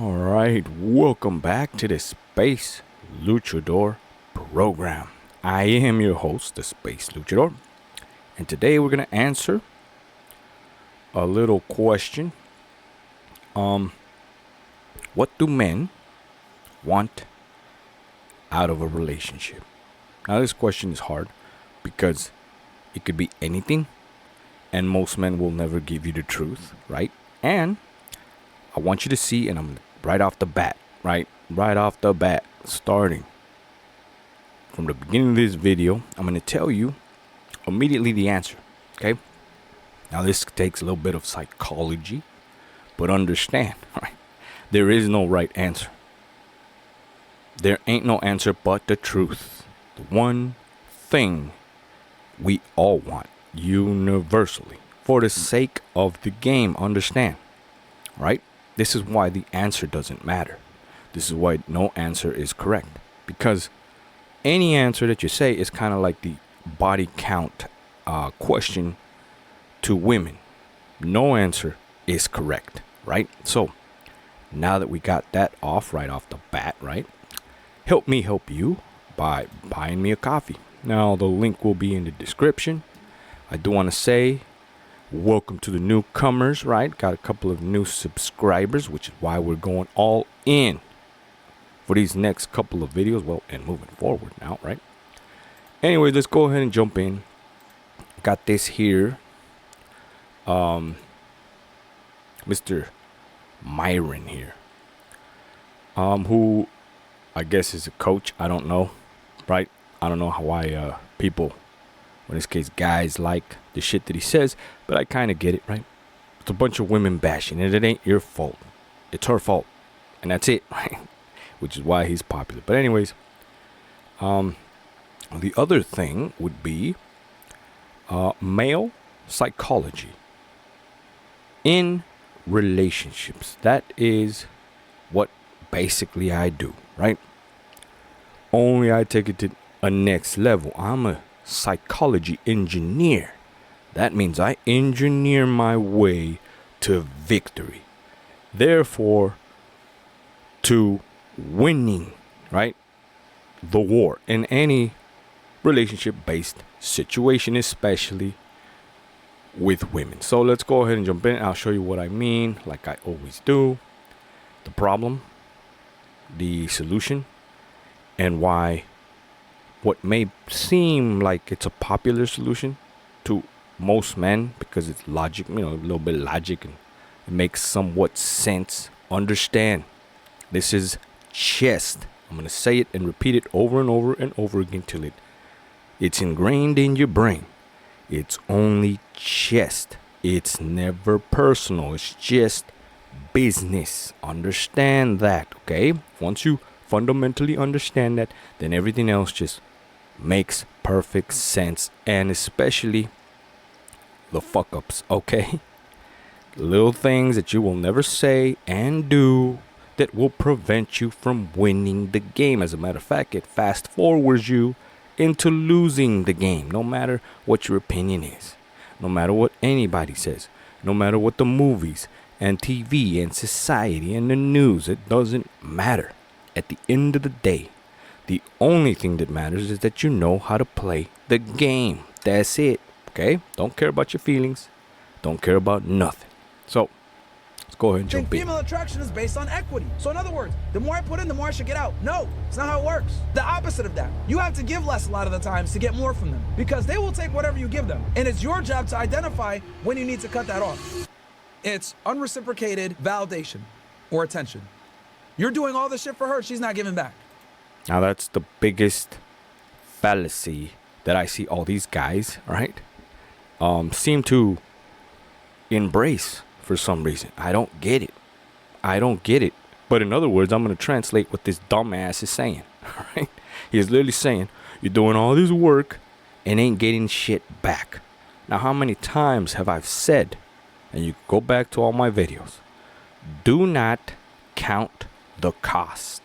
All right, welcome back to the Space Luchador program. I am your host, the Space Luchador, and today we're going to answer a little question. What do men want out of a relationship? Now, this question is hard because it could be anything, and most men will never give you the truth, right? And I want you to see, and I'm right off the bat, starting from the beginning of this video, I'm going to tell you immediately the answer, okay? Now, this takes a little bit of psychology, but understand, right? There is no right answer. There ain't no answer but the truth. The one thing we all want, universally, for the sake of the game, understand, right? This is why the answer doesn't matter. This is why no answer is correct. Because any answer that you say is kind of like the body count question to women. No answer is correct, right? So, now that we got that right off the bat, right? Help me help you by buying me a coffee. Now, the link will be in the description. I do want to say, welcome to the newcomers, right? Got a couple of new subscribers, which is why we're going all in for these next couple of videos. Well, and moving forward now, right? Anyway, let's go ahead and jump in. Got this here. Mr. Myron here. Who I guess is a coach. I don't know, right? I don't know why people, in this case guys, like the shit that he says, but I kind of get it, right? It's a bunch of women bashing, and it ain't your fault. It's her fault, and that's it, right? Which is why he's popular. But anyways, the other thing would be male psychology in relationships. That is what basically I do, right? Only I take it to a next level. I'm a psychology engineer. That means I engineer my way to victory. Therefore, to winning, right? The war in any relationship-based situation, especially with women. So let's go ahead and jump in. I'll show you what I mean, like I always do. The problem, the solution, and why what may seem like it's a popular solution to most men, because it's logic, a little bit of logic, and it makes somewhat sense. Understand, this is chess. I'm going to say it and repeat it over and over and over again till it's ingrained in your brain. It's only chess. It's never personal. It's just business. Understand that, okay? Once you fundamentally understand that, then everything else just makes perfect sense, and especially the fuck ups, okay? Little things that you will never say and do that will prevent you from winning the game. As a matter of fact, it fast forwards you into losing the game, no matter what your opinion is, no matter what anybody says, no matter what the movies and TV and society and the news, it doesn't matter. At the end of the day, the only thing that matters is that you know how to play the game. That's it, okay? Don't care about your feelings. Don't care about nothing. So, let's go ahead and jump in. Female attraction is based on equity. So in other words, the more I put in, the more I should get out. No, it's not how it works. The opposite of that. You have to give less a lot of the times to get more from them, because they will take whatever you give them. And it's your job to identify when you need to cut that off. It's unreciprocated validation or attention. You're doing all this shit for her, she's not giving back. Now that's the biggest fallacy that I see all these guys, right, seem to embrace for some reason. I don't get it. But in other words, I'm going to translate what this dumbass is saying, right? He's literally saying, you're doing all this work and ain't getting shit back. Now, how many times have I said, and you go back to all my videos, do not count the cost.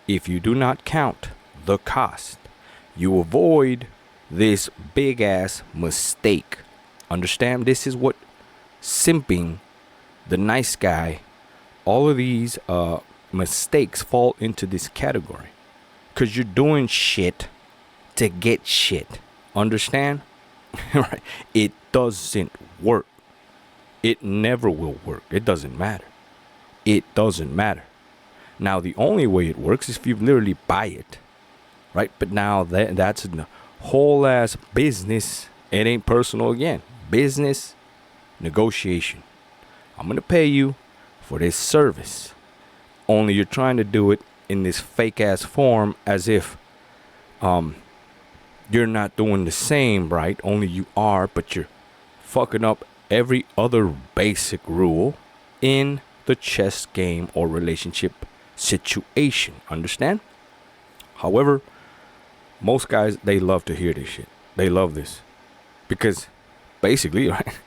If you do not count the cost, you avoid this big ass mistake. Understand, this is what simping, the nice guy, all of these mistakes fall into this category. Because you're doing shit to get shit. Understand? Right? It doesn't work. It never will work. It doesn't matter. It doesn't matter. Now, the only way it works is if you literally buy it. Right? But now that's a whole ass business. It ain't personal again. Business negotiation. I'm going to pay you for this service. Only you're trying to do it in this fake ass form as if you're not doing the same, right? Only you are, but you're fucking up every other basic rule in the chess game or relationship situation. Understand? However, most guys, they love to hear this shit. They love this because basically, right,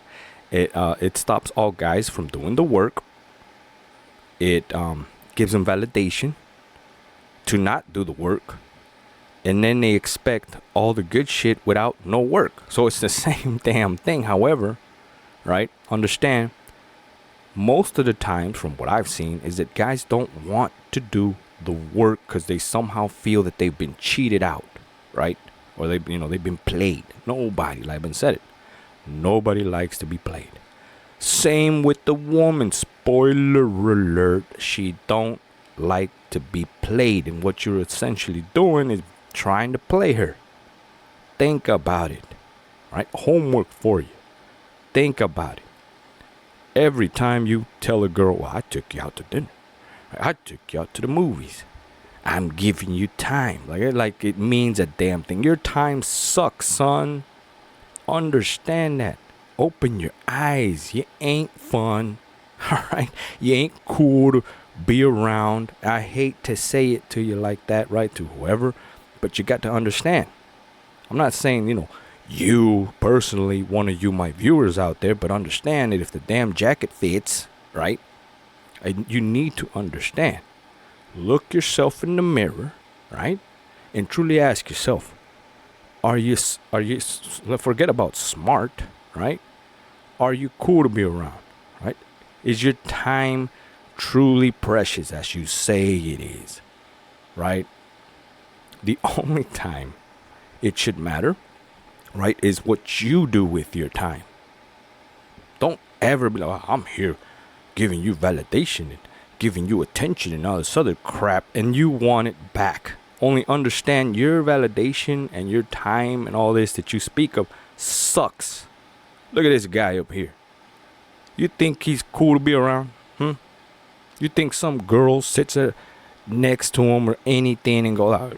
it stops all guys from doing the work. It gives them validation to not do the work, and then they expect all the good shit without no work. So it's the same damn thing. However, right, understand, most of the times from what I've seen is that guys don't want to do the work because they somehow feel that they've been cheated out, right? Or they've been played. Nobody, like I said it, nobody likes to be played. Same with the woman. Spoiler alert, she don't like to be played, and what you're essentially doing is trying to play her. Think about it, right? Homework for you. Think about it. Every time you tell a girl, well, I took you out to dinner, I took you out to the movies, I'm giving you time, like it means a damn thing. Your time sucks, son. Understand that. Open your eyes. You ain't fun. All right? You ain't cool to be around. I hate to say it to you like that, right? To whoever. But you got to understand. I'm not saying, you personally, one of you, my viewers out there, but understand that if the damn jacket fits, right? You need to understand. Look yourself in the mirror, right? And truly ask yourself, are you, forget about smart, right? Are you cool to be around, right? Is your time truly precious as you say it is, right? The only time it should matter, right, is what you do with your time. Don't ever be like, oh, I'm here giving you validation and giving you attention and all this other crap, and you want it back. Only understand your validation and your time and all this that you speak of sucks. Look at this guy up here. You think he's cool to be around? You think some girl sits next to him or anything and goes, oh,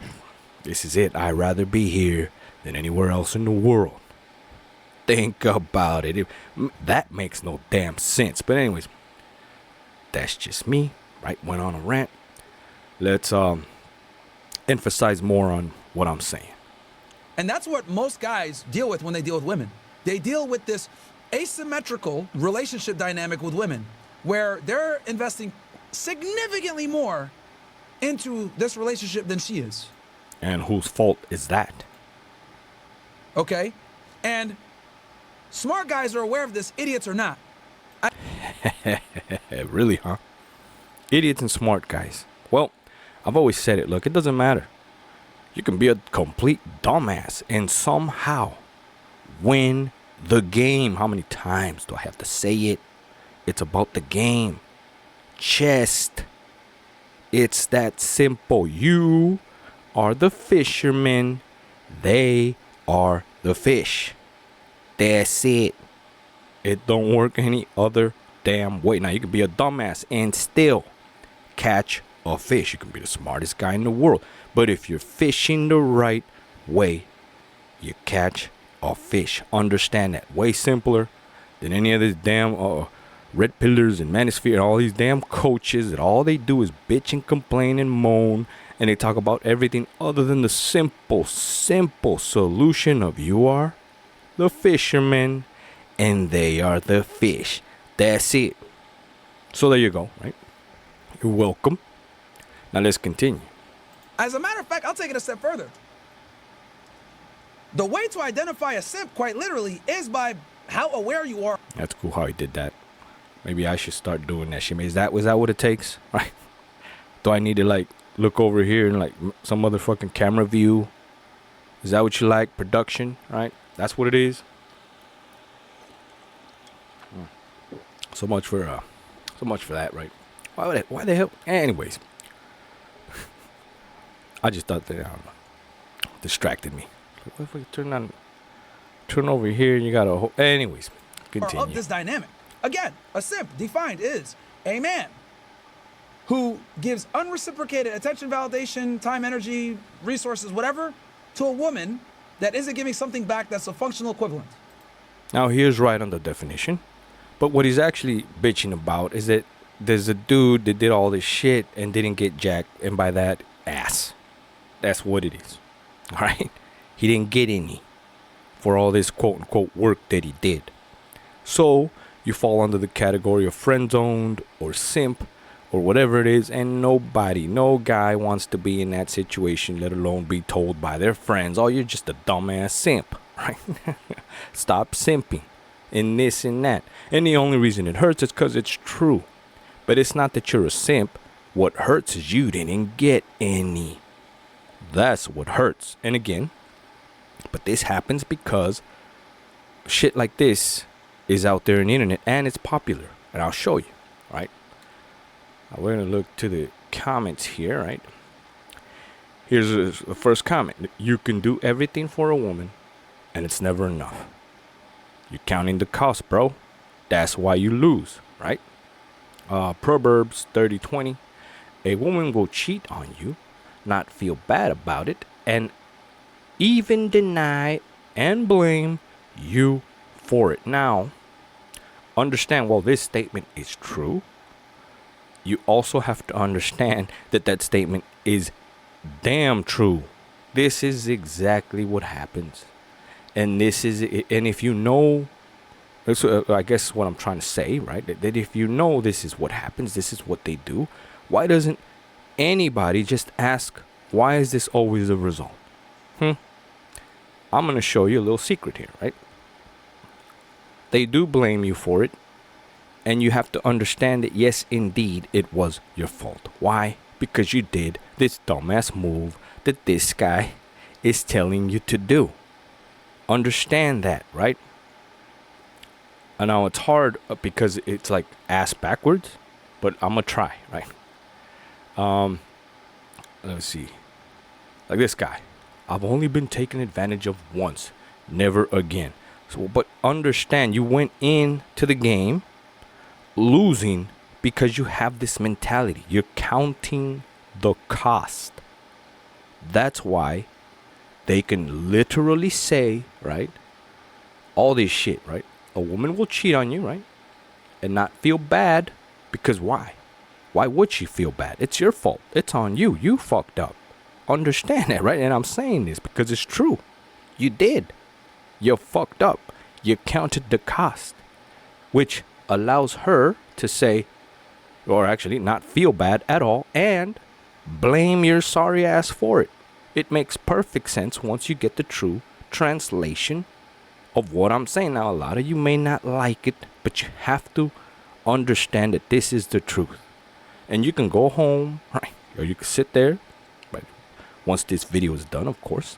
this is it. I'd rather be here than anywhere else in the world. Think about it. That makes no damn sense. But anyways, that's just me. Right? Went on a rant. Let's emphasize more on what I'm saying. And that's what most guys deal with when they deal with women. They deal with this asymmetrical relationship dynamic with women where they're investing significantly more into this relationship than she is. And whose fault is that? Okay? And smart guys are aware of this, idiots are not. Really, huh? Idiots and smart guys. Well, I've always said it. Look, it doesn't matter. You can be a complete dumbass and somehow win the game. How many times do I have to say it? It's about the game. Chess. It's that simple. You are the fisherman. They are the fish. That's it. It don't work any other damn way. Now, you can be a dumbass and still catch a fish. You can be the smartest guy in the world. But if you're fishing the right way, you catch a fish. Understand that. Way simpler than any of these damn red pillars and manosphere and all these damn coaches that all they do is bitch and complain and moan, and they talk about everything other than the simple solution of you are the fisherman and they are the fish. That's it. So there you go, right? You're welcome. Now let's continue. As a matter of fact, I'll take it a step further. The way to identify a simp, quite literally, is by how aware you are. That's cool how he did that. Maybe I should start doing that shit. Is that what it takes? Right? Do I need to like look over here and like some other fucking camera view? Is that what you like? Production, right? That's what it is. So much for that, right? Why the hell? Anyways, I just thought that, I don't know, distracted me. What if we turn over here and you got a whole... Anyways, continue. Of this dynamic. Again, a simp defined is a man who gives unreciprocated attention, validation, time, energy, resources, whatever, to a woman that isn't giving something back that's a functional equivalent. Now, here's right on the definition. But what he's actually bitching about is that there's a dude that did all this shit and didn't get jack, and by that, ass. That's what it is. All right? He didn't get any for all this quote-unquote work that he did. So, you fall under the category of friend-zoned or simp or whatever it is, and no guy wants to be in that situation, let alone be told by their friends, oh, you're just a dumbass simp, right? Stop simping and this and that. And the only reason it hurts is because it's true. But it's not that you're a simp. What hurts is you didn't get any. That's what hurts. And again, but this happens because shit like this is out there on the internet and it's popular. And I'll show you, right? Now we're going to look to the comments here, right? Here's the first comment. You can do everything for a woman and it's never enough. You're counting the cost, bro. That's why you lose, right? Proverbs 30:20. A woman will cheat on you, not feel bad about it, and even deny and blame you for it. Now, understand, while this statement is true, you also have to understand that that statement is damn true. This is exactly what happens. And this is, and if you know, I guess what I'm trying to say, right? That if you know this is what happens, this is what they do, why doesn't anybody just ask, why is this always a result? I'm going to show you a little secret here, right? They do blame you for it. And you have to understand that, yes, indeed, it was your fault. Why? Because you did this dumbass move that this guy is telling you to do. Understand that, right? And now it's hard because it's like ass backwards, but I'm going to try, right? Let's see. Like this guy. I've only been taken advantage of once. Never again. So, but understand, you went into the game losing because you have this mentality. You're counting the cost. That's why they can literally say, right, all this shit, right? A woman will cheat on you, right? And not feel bad because why? Why would she feel bad? It's your fault. It's on you. You fucked up. Understand that, right? And I'm saying this because it's true. You did. You fucked up. You counted the cost, which allows her to say, or actually not feel bad at all, and blame your sorry ass for it. It makes perfect sense once you get the true translation of what I'm saying. Now, a lot of you may not like it, but you have to understand that this is the truth. And you can go home, right? Or you can sit there, right? Once this video is done, of course,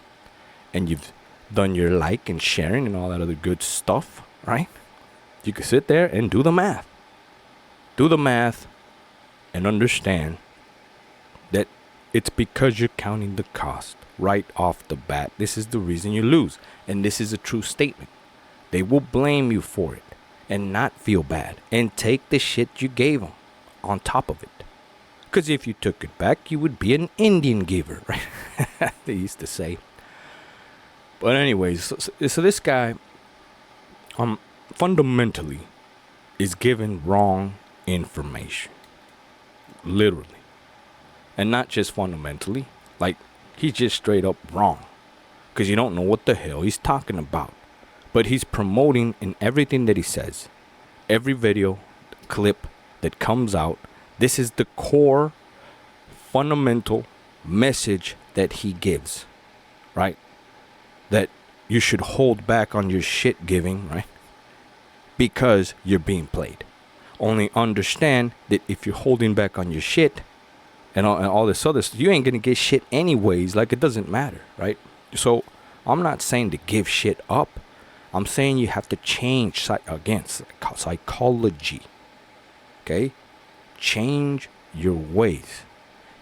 and you've done your like and sharing and all that other good stuff, right? You can sit there and do the math. Do the math and understand that it's because you're counting the cost right off the bat. This is the reason you lose. And this is a true statement. They will blame you for it and not feel bad and take the shit you gave them on top of it. Because if you took it back, you would be an Indian giver, right? They used to say. But anyways, so this guy fundamentally is given wrong information. Literally. And not just fundamentally. Like, he's just straight up wrong. Because you don't know what the hell he's talking about. But he's promoting in everything that he says. Every video clip that comes out. This is the core, fundamental message that he gives. Right? That you should hold back on your shit giving, right? Because you're being played. Only understand that if you're holding back on your shit and all this other stuff, you ain't gonna get shit anyways. Like, it doesn't matter, right? So I'm not saying to give shit up. I'm saying you have to change psychology. Okay? Change your ways.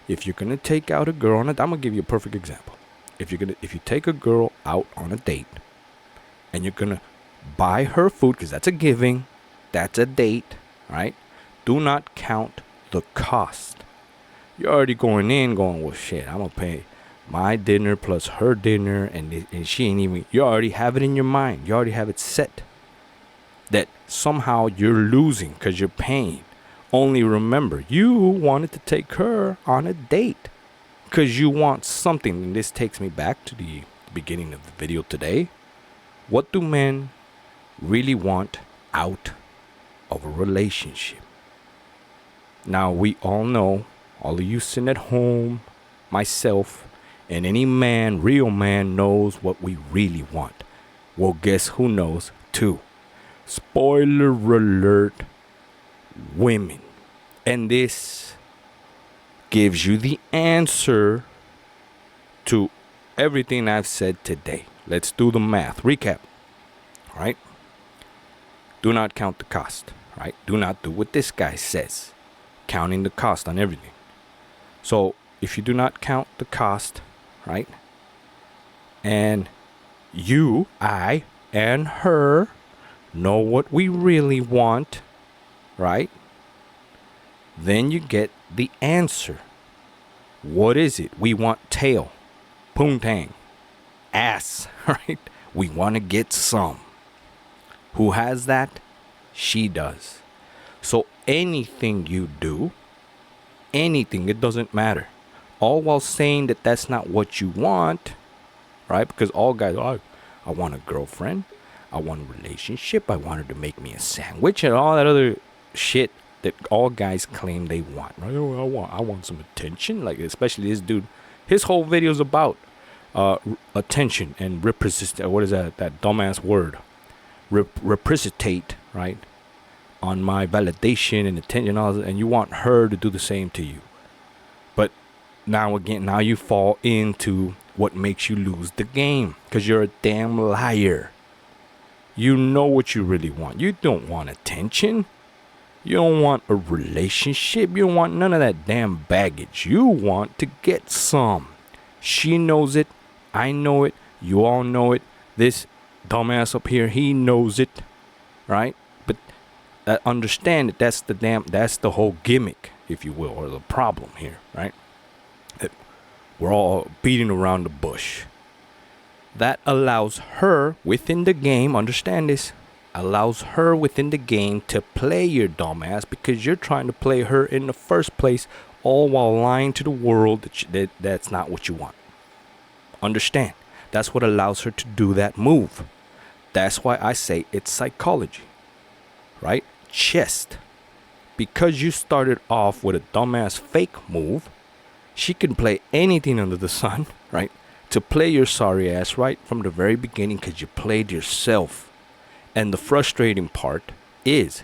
If you're gonna take out a girl I'm gonna give you a perfect example. If you take a girl out on a date and you're gonna buy her food, because that's a giving, that's a date, right? Do not count the cost. You're already going in going, well, shit, I'm gonna pay my dinner plus her dinner, and she ain't even. You already have it in your mind. You already have it set that somehow you're losing because you're paying. Only remember, you wanted to take her on a date because you want something. And this takes me back to the beginning of the video today. What do men really want out of a relationship? Now, we all know, all of you sitting at home, myself, and any man, real man, knows what we really want. Well, guess who knows too? Spoiler alert, women. And this gives you the answer to everything I've said today. Let's do the math. Recap. All right? Do not count the cost. Right? Do not do what this guy says. Counting the cost on everything. So if you do not count the cost, right? And you, I, and her know what we really want, right? Then you get the answer. What is it? We want tail, poontang, ass, right? We want to get some. Who has that? She does. So anything you do, anything, it doesn't matter. All while saying that that's not what you want, right? Because all guys, I want a girlfriend. I want a relationship. I want her to make me a sandwich and all that other shit that all guys claim they want, right? I want some attention. Like, especially this dude, his whole video is about attention and reciprocate. What is that dumbass word? Reciprocate, right? On my validation and attention, all that, and you want her to do the same to you. But now you fall into what makes you lose the game, because you're a damn liar. You know what you really want. You don't want attention. You don't want a relationship. You don't want none of that damn baggage. You want to get some. She knows it. I know it. You all know it. This dumbass up here, he knows it, right? But understand that that's the whole gimmick, if you will, or the problem here, right? That we're all beating around the bush. That allows her within the game, understand this, allows her within the game to play your dumbass, because you're trying to play her in the first place, all while lying to the world that's not what you want. Understand, that's what allows her to do that move. That's why I say it's psychology, right? Chest. Because you started off with a dumbass fake move, she can play anything under the sun, right? To play your sorry ass right from the very beginning, because you played yourself. And the frustrating part is,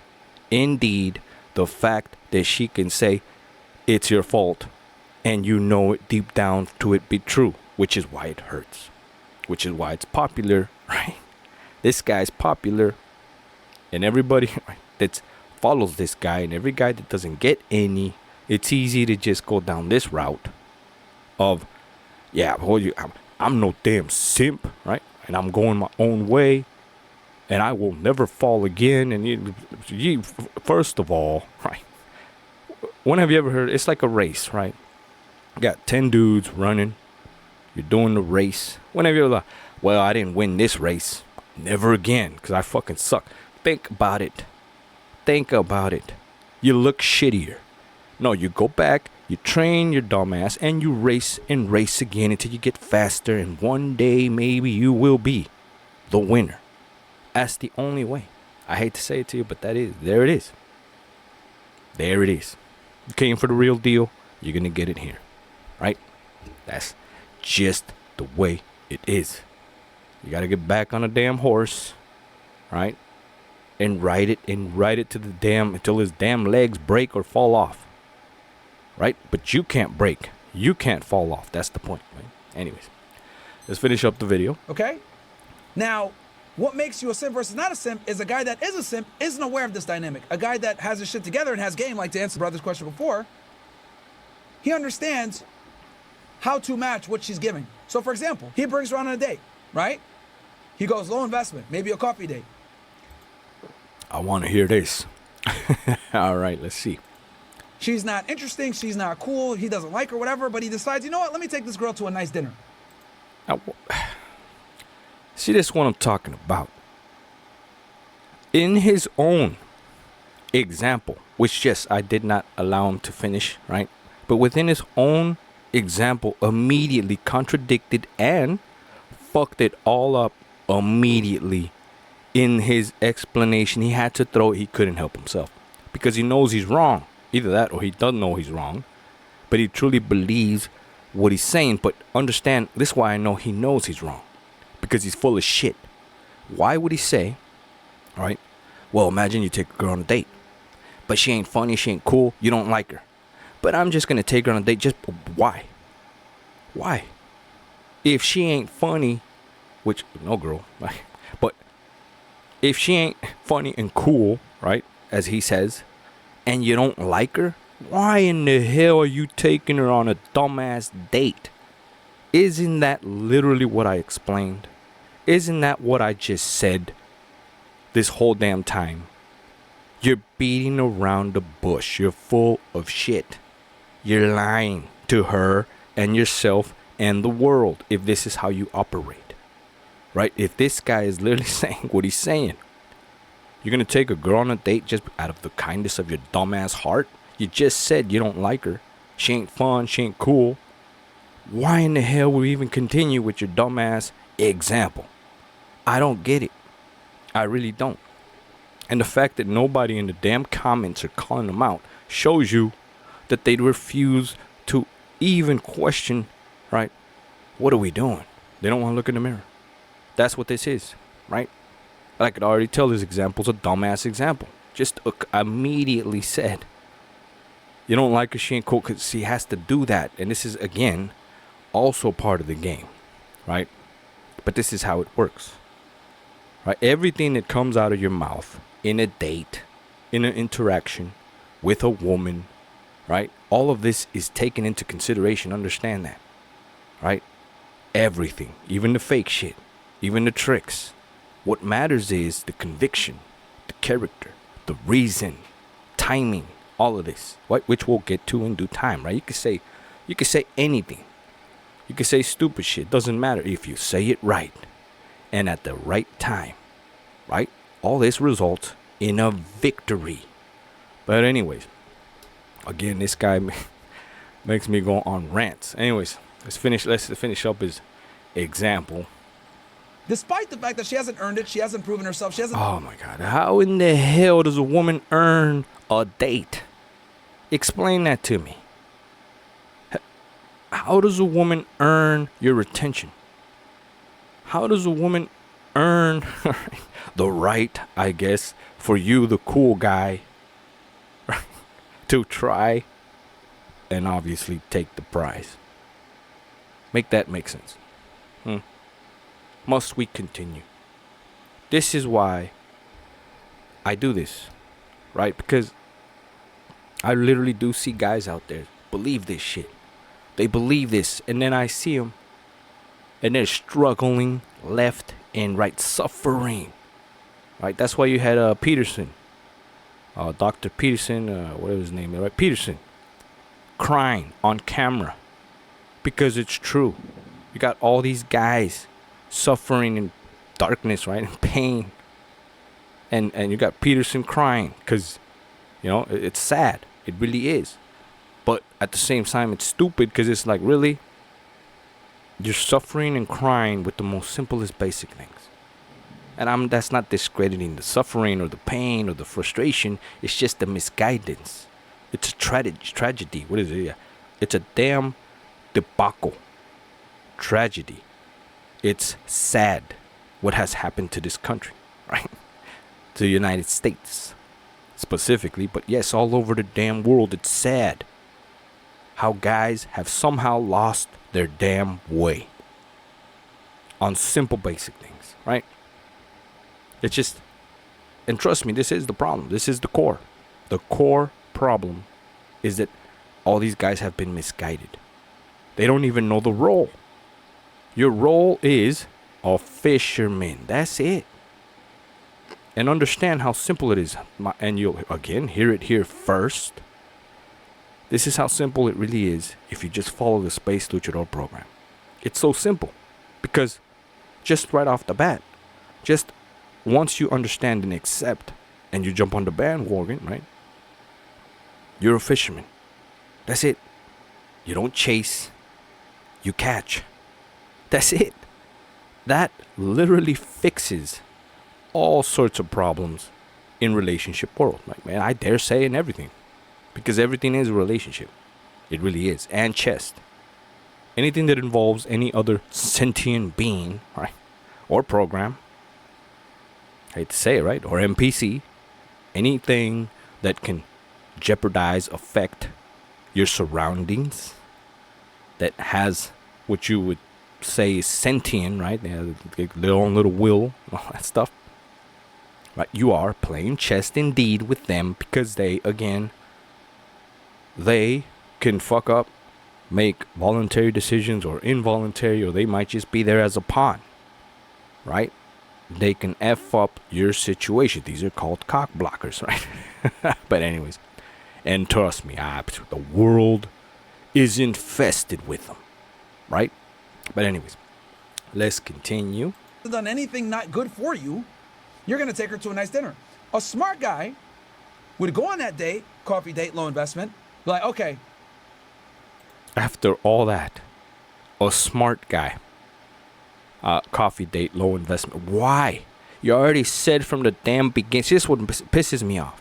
indeed, the fact that she can say it's your fault, and you know it deep down to it be true, which is why it hurts, which is why it's popular, right? This guy's popular, and everybody that follows this guy, and every guy that doesn't get any, it's easy to just go down this route of, yeah, I'm no damn simp, right? And I'm going my own way, and I will never fall again. And first of all, right? When have you ever heard? It's like a race, right? You got 10 dudes running. You're doing the race. When have you ever, well, I didn't win this race. Never again, because I fucking suck. Think about it. Think about it. You look shittier. No, you go back, you train your dumbass, and you race and race again until you get faster, and one day maybe you will be the winner. That's the only way. I hate to say it to you, but there it is. There it is. You came for the real deal, you're gonna get it here, right? That's just the way it is. You gotta get back on a damn horse, right? and ride it to the damn until his damn legs break or fall off. Right? But you can't break. You can't fall off. That's the point. Right? Anyways, let's finish up the video. Okay? Now, what makes you a simp versus not a simp is a guy that is a simp isn't aware of this dynamic. A guy that has his shit together and has game, like to answer brother's question before, he understands how to match what she's giving. So for example, he brings her on a date, right? He goes low investment, maybe a coffee date. I want to hear this. All right, let's see. She's not interesting, she's not cool, he doesn't like her, whatever, but he decides, you know what, let me take this girl to a nice dinner. Now, see, this is what I'm talking about. In his own example, which, yes, I did not allow him to finish, right? But within his own example, immediately contradicted and fucked it all up immediately in his explanation. He had to throw it. He couldn't help himself because he knows he's wrong. Either that or he doesn't know he's wrong, but he truly believes what he's saying. But understand, this is why I know he knows he's wrong, because he's full of shit. Why would he say, all right, well, imagine you take a girl on a date, but she ain't funny, she ain't cool, you don't like her, but I'm just going to take her on a date. Just why? Why? If she ain't funny, which, no girl, but if she ain't funny and cool, right, as he says, and you don't like her, why in the hell are you taking her on a dumbass date? Isn't that literally what I explained? Isn't that what I just said this whole damn time? You're beating around the bush. You're full of shit. You're lying to her and yourself and the world if this is how you operate. Right? If this guy is literally saying what he's saying, you're going to take a girl on a date just out of the kindness of your dumbass heart? You just said you don't like her. She ain't fun. She ain't cool. Why in the hell would we even continue with your dumbass example? I don't get it. I really don't. And the fact that nobody in the damn comments are calling them out shows you that they refuse to even question, right? What are we doing? They don't want to look in the mirror. That's what this is, right? I could already tell this example's a dumbass example. Just immediately said, you don't like her, she ain't cool, because he has to do that. And this is, again, also part of the game, right? But this is how it works, right? Everything that comes out of your mouth in a date, in an interaction with a woman, right? All of this is taken into consideration. Understand that, right? Everything, even the fake shit, even the tricks. What matters is the conviction, the character, the reason, timing, all of this, right? Which we'll get to in due time, right? You could say anything. You could say stupid shit. Doesn't matter if you say it right and at the right time, right? All this results in a victory. But anyways, again, this guy makes me go on rants. Anyways, let's finish up his example. Despite the fact that she hasn't earned it, she hasn't proven herself, she hasn't... Oh my God. How in the hell does a woman earn a date? Explain that to me. How does a woman earn your attention? How does a woman earn the right, I guess, for you, the cool guy, to try and obviously take the prize? Make that make sense. Must we continue? This is why I do this, right? Because I literally do see guys out there believe this shit. They believe this, and then I see them, and they're struggling left and right, suffering. Right? That's why you had Peterson, Dr. Peterson, whatever his name is, right? Peterson, crying on camera because it's true. You got all these guys suffering in darkness, right? In pain. And you got Peterson crying because, you know, it's sad. It really is. But at the same time, it's stupid because it's like, really? You're suffering and crying with the most simplest basic things. And that's not discrediting the suffering or the pain or the frustration. It's just the misguidance. It's a tragedy. What is it? Yeah. It's a damn debacle. Tragedy. It's sad what has happened to this country, right? to the United States specifically, but yes, all over the damn world. It's sad how guys have somehow lost their damn way on simple basic things, right? It's just, and trust me, this is the problem. This is the core. The core problem is that all these guys have been misguided. They don't even know the role. Your role is a fisherman. That's it. And understand how simple it is. And you'll, again, hear it here first. This is how simple it really is if you just follow the Space Luchador program. It's so simple. Because just right off the bat, just once you understand and accept and you jump on the bandwagon, right? You're a fisherman. That's it. You don't chase. You catch. That's it. That literally fixes all sorts of problems in relationship world. Like, man, I dare say in everything. Because everything is a relationship. It really is. And chest. Anything that involves any other sentient being, right? Or program. I hate to say it, right? Or NPC. Anything that can jeopardize, affect your surroundings. That has what you would say is sentient, right? They have their own little will, all that stuff. Right? You are playing chess indeed with them because they, again, they can fuck up, make voluntary decisions or involuntary, or they might just be there as a pawn. Right? They can F up your situation. These are called cock blockers, right? But anyways, and trust me, the world is infested with them. Right? But anyways, let's continue. Done anything not good for you, you're going to take her to a nice dinner. A smart guy would go on that date, coffee date, low investment, be like, okay. After all that, a smart guy, coffee date, low investment. Why? You already said from the damn beginning. This is what pisses me off.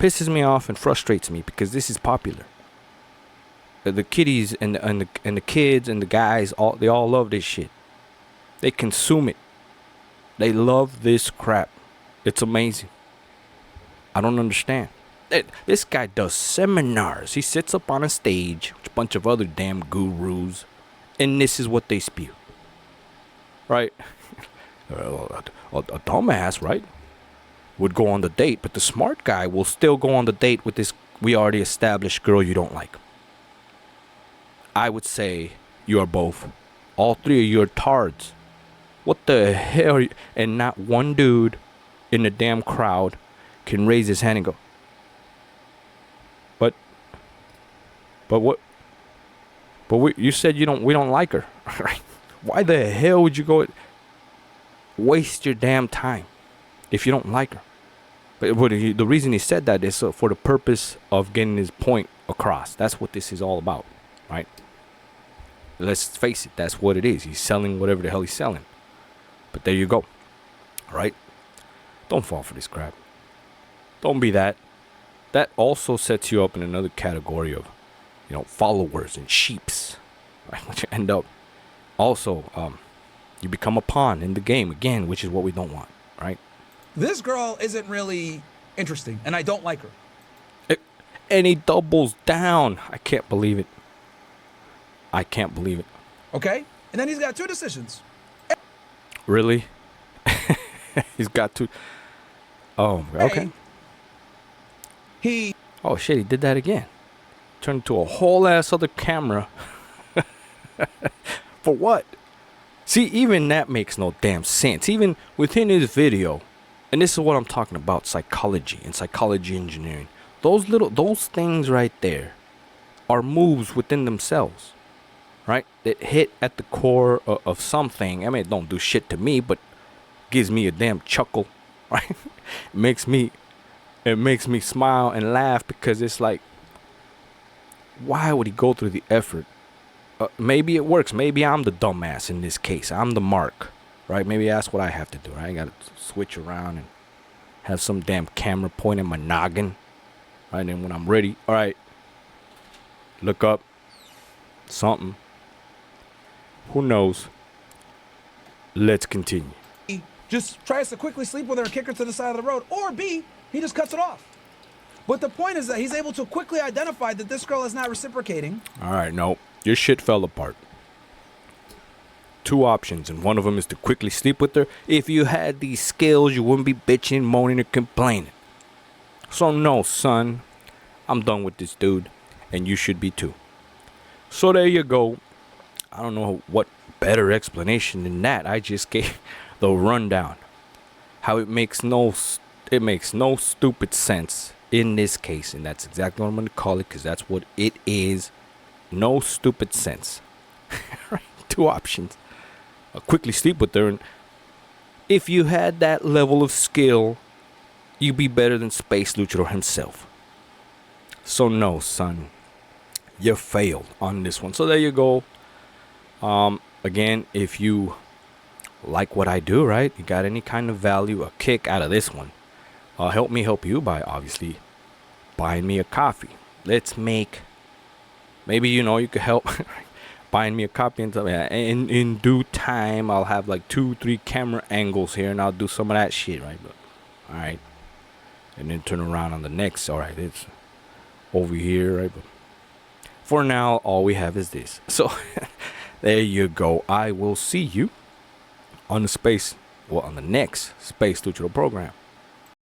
Pisses me off and frustrates me because this is popular. The kiddies and the kids and the guys, they all love this shit. They consume it. They love this crap. It's amazing. I don't understand. This guy does seminars. He sits up on a stage with a bunch of other damn gurus, and this is what they spew. Right? A dumbass, right, would go on the date, but the smart guy will still go on the date with this we already established girl you don't like. I would say you are both. All three of you are tards. What the hell are you? And not one dude in the damn crowd can raise his hand and go, But you said we don't like her. Right? Why the hell would you go waste your damn time if you don't like her? But the reason he said that is for the purpose of getting his point across. That's what this is all about, right? Let's face it, that's what it is. He's selling whatever the hell he's selling. But there you go. All right? Don't fall for this crap. Don't be that. That also sets you up in another category of, followers and sheeps. Right? Which end up also, you become a pawn in the game again, which is what we don't want, right? This girl isn't really interesting, and I don't like her. And he doubles down. I can't believe it. Okay? And then he's got two decisions. Really? He's got two. Oh, okay. Oh, shit, he did that again. Turned into a whole ass other camera. For what? See, even that makes no damn sense. Even within his video, and this is what I'm talking about, psychology and psychology engineering. Those things right there are moves within themselves, right? That hit at the core of something. I mean, it don't do shit to me, but gives me a damn chuckle, right? It makes me smile and laugh because it's like, why would he go through the effort? Maybe it works. Maybe I'm the dumbass in this case. I'm the mark, right? Maybe that's what I have to do, right? I got to switch around and have some damn camera point in my noggin, right? And then when I'm ready, all right, look up something. Who knows? Let's continue. just tries to quickly sleep with her and kick her to the side of the road, or B, he just cuts it off. But the point is that he's able to quickly identify that this girl is not reciprocating. All right, no, your shit fell apart. Two options, and one of them is to quickly sleep with her. If you had these skills, you wouldn't be bitching, moaning, or complaining. So no, son, I'm done with this dude, and you should be too. So there you go. I don't know what better explanation than that. I just gave the rundown. How it makes no stupid sense in this case, and that's exactly what I'm going to call it, because that's what it is. No stupid sense. Right? Two options. Quickly sleep with her, and if you had that level of skill, you'd be better than Space Luchador himself. So no, son, you failed on this one. So there you go. Again, if you like what I do, right, you got any kind of value, a kick out of this one, help me help you by obviously buying me a coffee. Let's make, maybe, you could help buying me a copy, and in due time I'll have like 2-3 camera angles here, and I'll do some of that shit, right? But all right, and then turn around on the next. All right, it's over here, right? But for now, all we have is this. So there you go. I will see you on the next Space Luchador program.